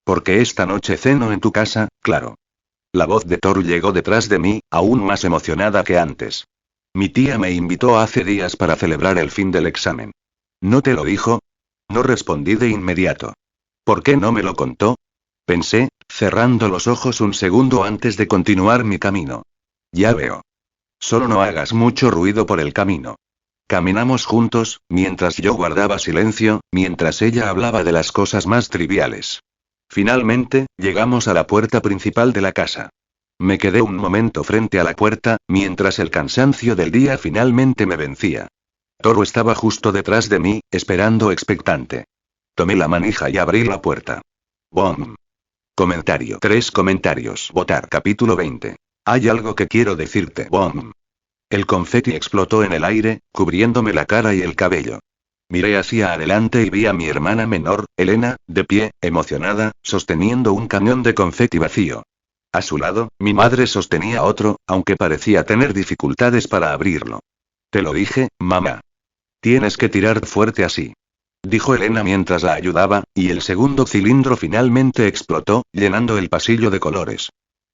[SPEAKER 1] Porque esta noche ceno en tu casa, claro. La voz de Toru llegó detrás de mí, aún más emocionada que antes. Mi tía me invitó hace días para celebrar el fin del examen. ¿No te lo dijo? No respondí de inmediato. ¿Por qué no me lo contó? Pensé, cerrando los ojos un segundo antes de continuar mi camino. Ya veo. Solo no hagas mucho ruido por el camino. Caminamos juntos, mientras yo guardaba silencio, mientras ella hablaba de las cosas más triviales. Finalmente, llegamos a la puerta principal de la casa. Me quedé un momento frente a la puerta, mientras el cansancio del día finalmente me vencía. Toru estaba justo detrás de mí, esperando expectante. Tomé la manija y abrí la puerta. ¡Bom! Comentario. 3 comentarios. Votar. Capítulo 20. Hay algo que quiero decirte. ¡Bom! El confeti explotó en el aire, cubriéndome la cara y el cabello. Miré hacia adelante y vi a mi hermana menor, Elena, de pie, emocionada, sosteniendo un camión de confeti vacío. A su lado, mi madre sostenía otro, aunque parecía tener dificultades para abrirlo. Te lo dije, mamá. Tienes que tirar fuerte así. Dijo Elena mientras la ayudaba, y el segundo cilindro finalmente explotó, llenando el pasillo de colores.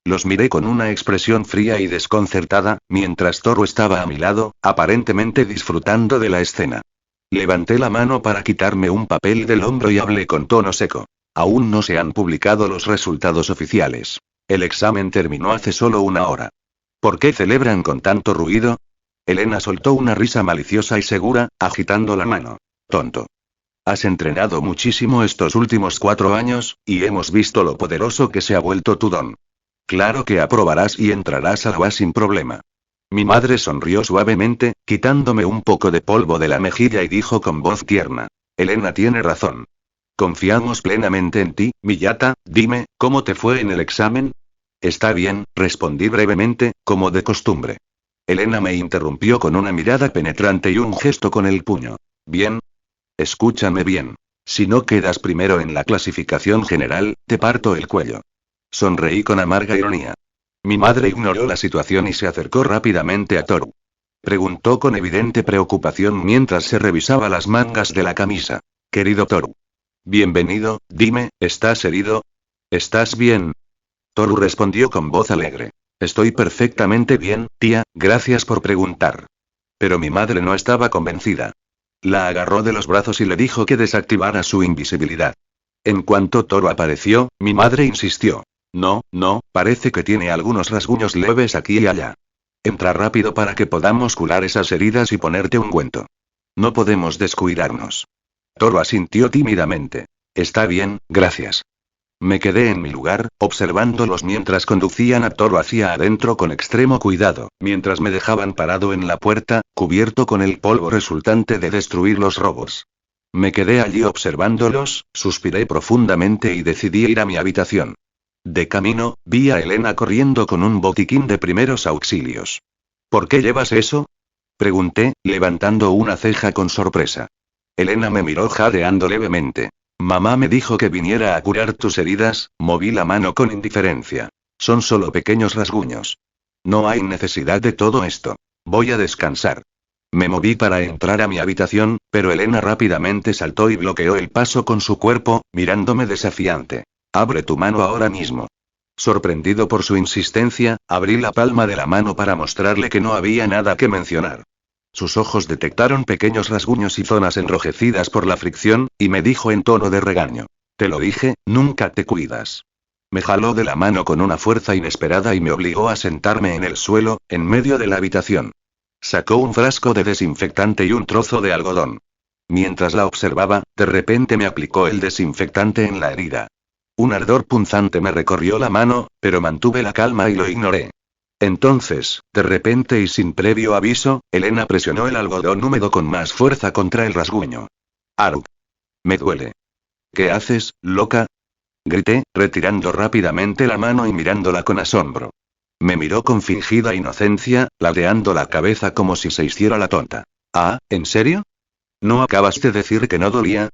[SPEAKER 1] Los miré con una expresión fría y desconcertada, mientras Toru estaba a mi lado, aparentemente disfrutando de la escena. Levanté la mano para quitarme un papel del hombro y hablé con tono seco. Aún no se han publicado los resultados oficiales. El examen terminó hace solo una hora. ¿Por qué celebran con tanto ruido? Elena soltó una risa maliciosa y segura, agitando la mano. Tonto. Has entrenado muchísimo estos últimos 4 años, y hemos visto lo poderoso que se ha vuelto tu don. Claro que aprobarás y entrarás a la UA sin problema. Mi madre sonrió suavemente, quitándome un poco de polvo de la mejilla y dijo con voz tierna. Elena tiene razón. Confiamos plenamente en ti, Miyata, dime, ¿cómo te fue en el examen? Está bien, respondí brevemente, como de costumbre. Elena me interrumpió con una mirada penetrante y un gesto con el puño. Bien. Escúchame bien. Si no quedas primero en la clasificación general, te parto el cuello. Sonreí con amarga ironía. Mi madre ignoró la situación y se acercó rápidamente a Toru. Preguntó con evidente preocupación mientras se revisaba las mangas de la camisa. Querido Toru. Bienvenido, dime, ¿estás herido? ¿Estás bien? Toru respondió con voz alegre. Estoy perfectamente bien, tía, gracias por preguntar. Pero mi madre no estaba convencida. La agarró de los brazos y le dijo que desactivara su invisibilidad. En cuanto Toru apareció, mi madre insistió. No, parece que tiene algunos rasguños leves aquí y allá. Entra rápido para que podamos curar esas heridas y ponerte ungüento. No podemos descuidarnos. Toru asintió tímidamente. Está bien, gracias. Me quedé en mi lugar, observándolos mientras conducían a Toru hacia adentro con extremo cuidado, mientras me dejaban parado en la puerta, cubierto con el polvo resultante de destruir los robos. Me quedé allí observándolos, suspiré profundamente y decidí ir a mi habitación. De camino, vi a Elena corriendo con un botiquín de primeros auxilios. ¿Por qué llevas eso? Pregunté, levantando una ceja con sorpresa. Elena me miró jadeando levemente. Mamá me dijo que viniera a curar tus heridas, moví la mano con indiferencia. Son solo pequeños rasguños. No hay necesidad de todo esto. Voy a descansar. Me moví para entrar a mi habitación, pero Elena rápidamente saltó y bloqueó el paso con su cuerpo, mirándome desafiante. Abre tu mano ahora mismo. Sorprendido por su insistencia, abrí la palma de la mano para mostrarle que no había nada que mencionar. Sus ojos detectaron pequeños rasguños y zonas enrojecidas por la fricción, y me dijo en tono de regaño. Te lo dije, nunca te cuidas. Me jaló de la mano con una fuerza inesperada y me obligó a sentarme en el suelo, en medio de la habitación. Sacó un frasco de desinfectante y un trozo de algodón. Mientras la observaba, de repente me aplicó el desinfectante en la herida. Un ardor punzante me recorrió la mano, pero mantuve la calma y lo ignoré. Entonces, de repente y sin previo aviso, Elena presionó el algodón húmedo con más fuerza contra el rasguño. ¡Arug! Me duele. ¿Qué haces, loca? Grité, retirando rápidamente la mano y mirándola con asombro. Me miró con fingida inocencia, ladeando la cabeza como si se hiciera la tonta. Ah, ¿en serio? ¿No acabas de decir que no dolía?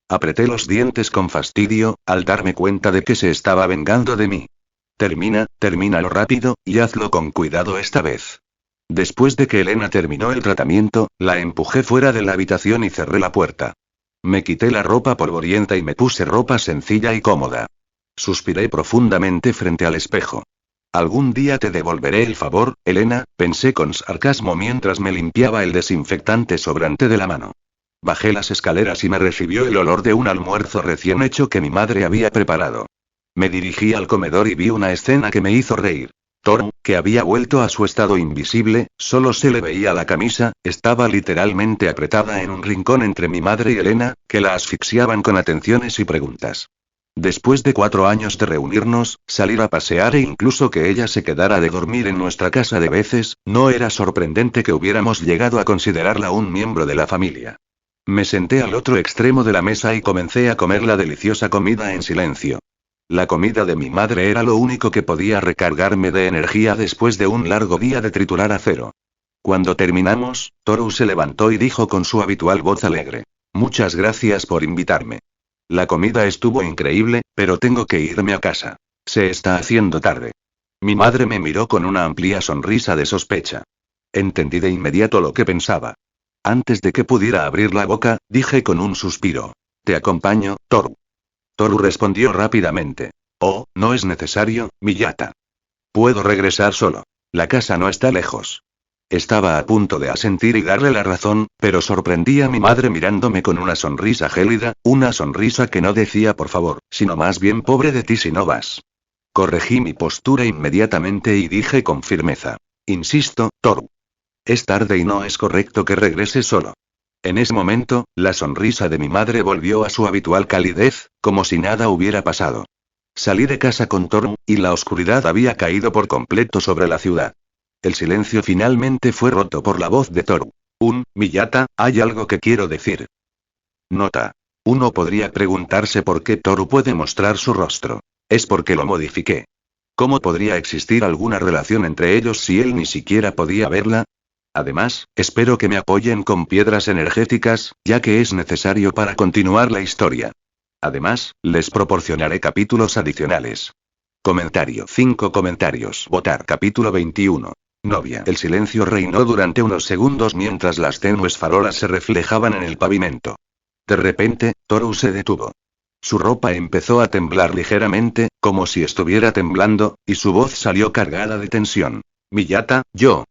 [SPEAKER 1] Apreté los dientes con fastidio, al darme cuenta de que se estaba vengando de mí. Termínalo rápido, y hazlo con cuidado esta vez. Después de que Elena terminó el tratamiento, la empujé fuera de la habitación y cerré la puerta. Me quité la ropa polvorienta y me puse ropa sencilla y cómoda. Suspiré profundamente frente al espejo. Algún día te devolveré el favor, Elena, pensé con sarcasmo mientras me limpiaba el desinfectante sobrante de la mano. Bajé las escaleras y me recibió el olor de un almuerzo recién hecho que mi madre había preparado. Me dirigí al comedor y vi una escena que me hizo reír. Toru, que había vuelto a su estado invisible, solo se le veía la camisa, estaba literalmente apretada en un rincón entre mi madre y Elena, que la asfixiaban con atenciones y preguntas. Después de 4 años de reunirnos, salir a pasear e incluso que ella se quedara de dormir en nuestra casa de veces, no era sorprendente que hubiéramos llegado a considerarla un miembro de la familia. Me senté al otro extremo de la mesa y comencé a comer la deliciosa comida en silencio. La comida de mi madre era lo único que podía recargarme de energía después de un largo día de triturar acero. Cuando terminamos, Toru se levantó y dijo con su habitual voz alegre. Muchas gracias por invitarme. La comida estuvo increíble, pero tengo que irme a casa. Se está haciendo tarde. Mi madre me miró con una amplia sonrisa de sospecha. Entendí de inmediato lo que pensaba. Antes de que pudiera abrir la boca, dije con un suspiro. Te acompaño, Toru. Toru respondió rápidamente. Oh, no es necesario, Miyata. Puedo regresar solo. La casa no está lejos. Estaba a punto de asentir y darle la razón, pero sorprendí a mi madre mirándome con una sonrisa gélida, una sonrisa que no decía por favor, sino más bien pobre de ti si no vas. Corregí mi postura inmediatamente y dije con firmeza. Insisto, Toru. Es tarde y no es correcto que regrese solo. En ese momento, la sonrisa de mi madre volvió a su habitual calidez, como si nada hubiera pasado. Salí de casa con Toru, y la oscuridad había caído por completo sobre la ciudad. El silencio finalmente fue roto por la voz de Toru. Miyata, hay algo que quiero decir. Nota. Uno podría preguntarse por qué Toru puede mostrar su rostro. Es porque lo modifiqué. ¿Cómo podría existir alguna relación entre ellos si él ni siquiera podía verla? Además, espero que me apoyen con piedras energéticas, ya que es necesario para continuar la historia. Además, les proporcionaré capítulos adicionales. Comentario. 5 comentarios. Votar. Capítulo 21. novia. El silencio reinó durante unos segundos mientras las tenues farolas se reflejaban en el pavimento. De repente, Toru se detuvo. Su ropa empezó a temblar ligeramente, como si estuviera temblando, y su voz salió cargada de tensión. Miyata,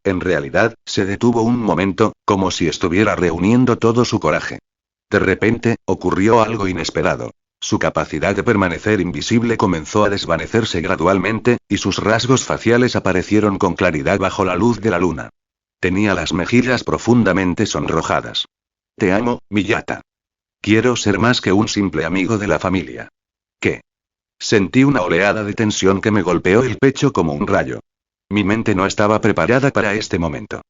[SPEAKER 1] en realidad, se detuvo un momento, como si estuviera reuniendo todo su coraje. De repente, ocurrió algo inesperado. Su capacidad de permanecer invisible comenzó a desvanecerse gradualmente, y sus rasgos faciales aparecieron con claridad bajo la luz de la luna. Tenía las mejillas profundamente sonrojadas. Te amo, Miyata. Quiero ser más que un simple amigo de la familia. ¿Qué? Sentí una oleada de tensión que me golpeó el pecho como un rayo. Mi mente no estaba preparada para este momento.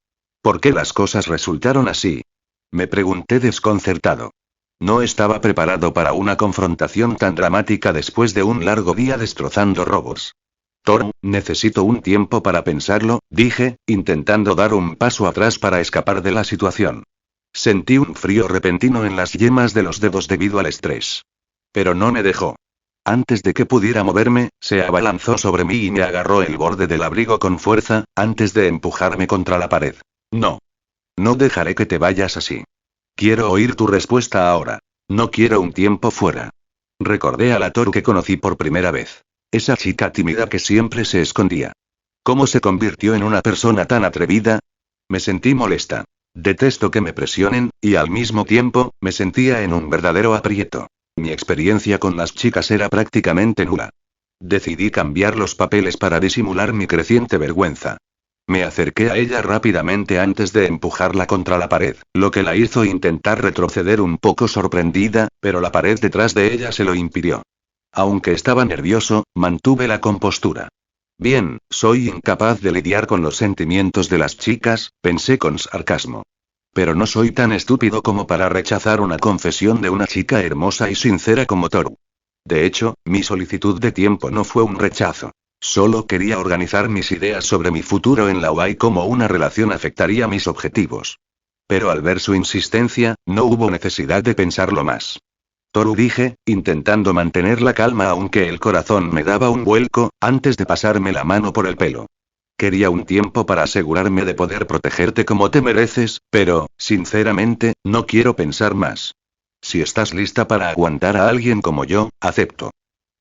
[SPEAKER 1] ¿Por qué las cosas resultaron así? Me pregunté desconcertado. No estaba preparado para una confrontación tan dramática después de un largo día destrozando robots. Toru, necesito un tiempo para pensarlo, dije, intentando dar un paso atrás para escapar de la situación. Sentí un frío repentino en las yemas de los dedos debido al estrés. Pero no me dejó. Antes de que pudiera moverme, se abalanzó sobre mí y me agarró el borde del abrigo con fuerza, antes de empujarme contra la pared. No. No dejaré que te vayas así. Quiero oír tu respuesta ahora. No quiero un tiempo fuera. Recordé a la Toru que conocí por primera vez. Esa chica tímida que siempre se escondía. ¿Cómo se convirtió en una persona tan atrevida? Me sentí molesta. Detesto que me presionen, y al mismo tiempo, me sentía en un verdadero aprieto. Mi experiencia con las chicas era prácticamente nula. Decidí cambiar los papeles para disimular mi creciente vergüenza. Me acerqué a ella rápidamente antes de empujarla contra la pared, lo que la hizo intentar retroceder un poco sorprendida, pero la pared detrás de ella se lo impidió. Aunque estaba nervioso, mantuve la compostura. Bien, soy incapaz de lidiar con los sentimientos de las chicas, pensé con sarcasmo. Pero no soy tan estúpido como para rechazar una confesión de una chica hermosa y sincera como Toru. De hecho, mi solicitud de tiempo no fue un rechazo. Solo quería organizar mis ideas sobre mi futuro en la UA y cómo una relación afectaría mis objetivos. Pero al ver su insistencia, no hubo necesidad de pensarlo más. Toru, dije, intentando mantener la calma aunque el corazón me daba un vuelco, antes de pasarme la mano por el pelo. Quería un tiempo para asegurarme de poder protegerte como te mereces, pero, sinceramente, no quiero pensar más. Si estás lista para aguantar a alguien como yo, acepto.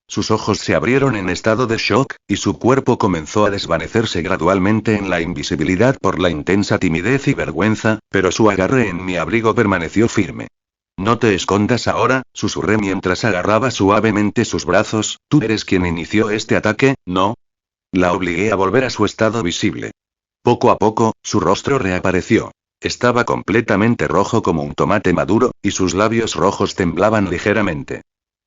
[SPEAKER 1] Sus ojos se abrieron en estado de shock, y su cuerpo comenzó a desvanecerse gradualmente en la invisibilidad por la intensa timidez y vergüenza, pero su agarre en mi abrigo permaneció firme. No te escondas ahora, susurré mientras agarraba suavemente sus brazos, tú eres quien inició este ataque, ¿no? La obligué a volver a su estado visible. Poco a poco, su rostro reapareció. Estaba completamente rojo como un tomate maduro, y sus labios rojos temblaban ligeramente.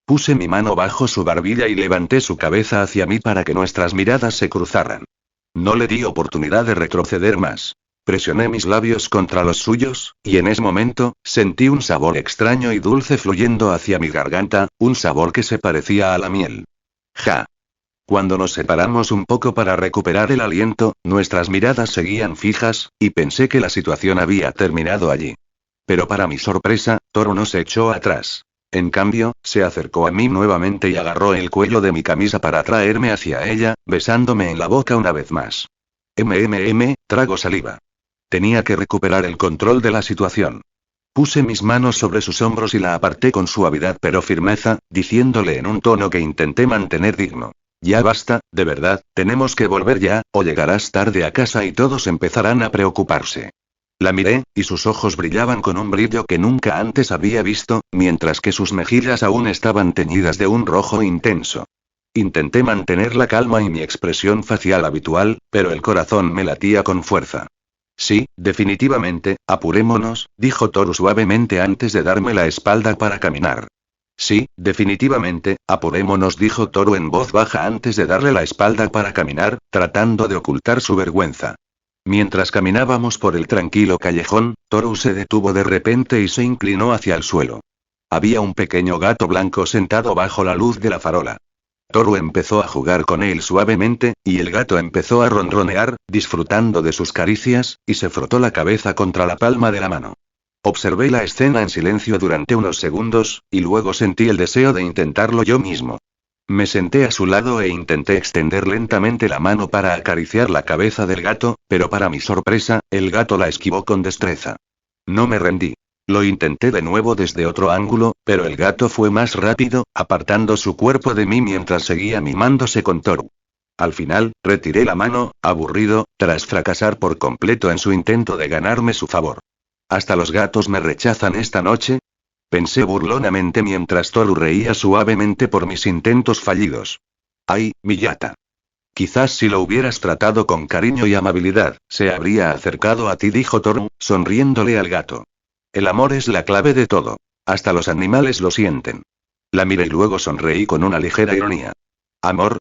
[SPEAKER 1] Puse mi mano bajo su barbilla y levanté su cabeza hacia mí para que nuestras miradas se cruzaran. No le di oportunidad de retroceder más. Presioné mis labios contra los suyos, y en ese momento, sentí un sabor extraño y dulce fluyendo hacia mi garganta, un sabor que se parecía a la miel. Ja. Cuando nos separamos un poco para recuperar el aliento, nuestras miradas seguían fijas, y pensé que la situación había terminado allí. Pero para mi sorpresa, Toru no se echó atrás. En cambio, se acercó a mí nuevamente y agarró el cuello de mi camisa para atraerme hacia ella, besándome en la boca una vez más. Trago saliva. Tenía que recuperar el control de la situación. Puse mis manos sobre sus hombros y la aparté con suavidad pero firmeza, diciéndole en un tono que intenté mantener digno. Ya basta, de verdad, tenemos que volver ya, o llegarás tarde a casa y todos empezarán a preocuparse. La miré, y sus ojos brillaban con un brillo que nunca antes había visto, mientras que sus mejillas aún estaban teñidas de un rojo intenso. Intenté mantener la calma y mi expresión facial habitual, pero el corazón me latía con fuerza. Sí, definitivamente, apurémonos, dijo Toru suavemente antes de darme la espalda para caminar. Sí, definitivamente, apurémonos, dijo Toru en voz baja antes de darle la espalda para caminar, tratando de ocultar su vergüenza. Mientras caminábamos por el tranquilo callejón, Toru se detuvo de repente y se inclinó hacia el suelo. Había un pequeño gato blanco sentado bajo la luz de la farola. Toru empezó a jugar con él suavemente, y el gato empezó a ronronear, disfrutando de sus caricias, y se frotó la cabeza contra la palma de la mano. Observé la escena en silencio durante unos segundos, y luego sentí el deseo de intentarlo yo mismo. Me senté a su lado e intenté extender lentamente la mano para acariciar la cabeza del gato, pero para mi sorpresa, el gato la esquivó con destreza. No me rendí. Lo intenté de nuevo desde otro ángulo, pero el gato fue más rápido, apartando su cuerpo de mí mientras seguía mimándose con Toru. Al final, retiré la mano, aburrido, tras fracasar por completo en su intento de ganarme su favor. ¿Hasta los gatos me rechazan esta noche? Pensé burlonamente mientras Toru reía suavemente por mis intentos fallidos. ¡Ay, Miyata! Quizás si lo hubieras tratado con cariño y amabilidad, se habría acercado a ti, dijo Toru, sonriéndole al gato. El amor es la clave de todo. Hasta los animales lo sienten. La miré y luego sonreí con una ligera ironía. ¿Amor?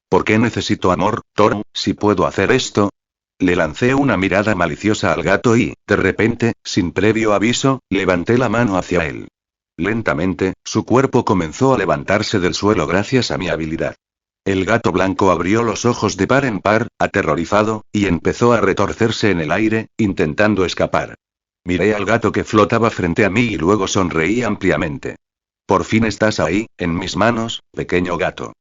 [SPEAKER 1] ¿Por qué necesito amor, Toru, si puedo hacer esto? Le lancé una mirada maliciosa al gato y, de repente, sin previo aviso, levanté la mano hacia él. Lentamente, su cuerpo comenzó a levantarse del suelo gracias a mi habilidad. El gato blanco abrió los ojos de par en par, aterrorizado, y empezó a retorcerse en el aire, intentando escapar. Miré al gato que flotaba frente a mí y luego sonreí ampliamente. Por fin estás ahí, en mis manos, pequeño gato.